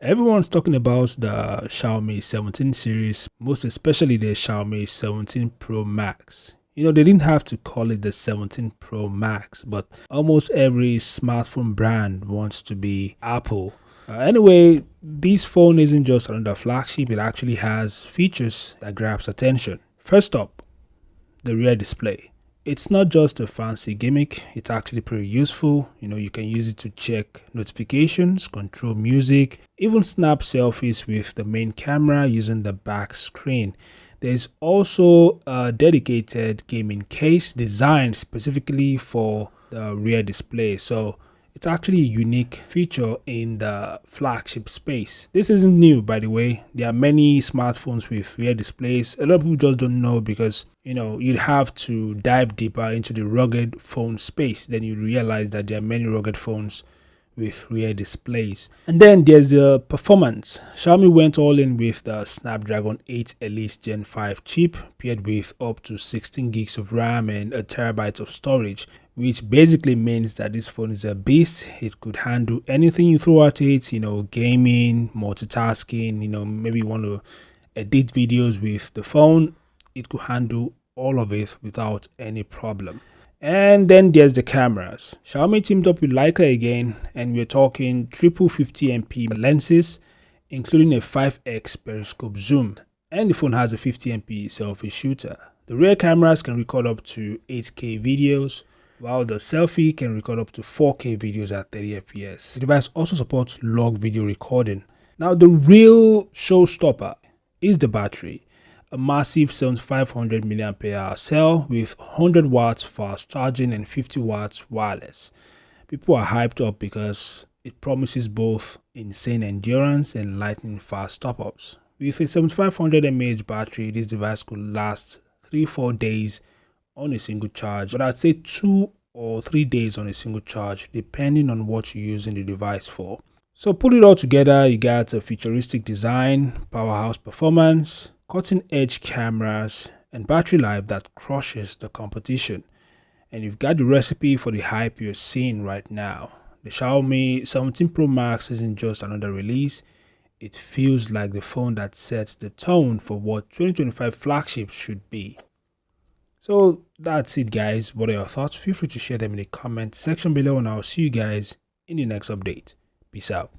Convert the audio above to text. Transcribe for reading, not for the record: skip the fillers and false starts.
Everyone's talking about the Xiaomi 17 series, most especially the Xiaomi 17 Pro Max. They didn't have to call it the 17 Pro Max, but almost every smartphone brand wants to be Apple. Anyway, this phone isn't just another flagship, it actually has features that grabs attention. First up, the rear display. It's not just a fancy gimmick, it's actually pretty useful. You can use it to check notifications, control music, even snap selfies with the main camera using the back screen. There's also a dedicated gaming case designed specifically for the rear display. So it's actually a unique feature in the flagship space. This isn't new, by the way. There are many smartphones with rear displays. A lot of people just don't know because, you'd have to dive deeper into the rugged phone space. Then you realize that there are many rugged phones with rear displays. And then there's the performance. Xiaomi went all in with the Snapdragon 8 Elite Gen 5 chip, paired with up to 16 gigs of RAM and a terabyte of storage, which basically means that this phone is a beast. It could handle anything you throw at it, gaming, multitasking, maybe you want to edit videos with the phone. It could handle all of it without any problem. And then there's the cameras. Xiaomi teamed up with Leica again, and we're talking triple 50MP lenses, including a 5x periscope zoom. And the phone has a 50MP selfie shooter. The rear cameras can record up to 8K videos, while the selfie can record up to 4K videos at 30 fps. The device also supports log video recording. Now, the real showstopper is the battery. A massive 7500 mAh cell with 100 watts fast charging and 50 watts wireless. People are hyped up because it promises both insane endurance and lightning fast top-ups. With a 7500 mAh battery, this device could last 3-4 days on a single charge, but I'd say 2 or 3 days on a single charge depending on what you're using the device for. So put it all together, you got a futuristic design, powerhouse performance, cutting-edge cameras, and battery life that crushes the competition. And you've got the recipe for the hype you're seeing right now. The Xiaomi 17 Pro Max isn't just another release, it feels like the phone that sets the tone for what 2025 flagships should be. So that's it, guys. What are your thoughts? Feel free to share them in the comment section below, and I'll see you guys in the next update. Peace out.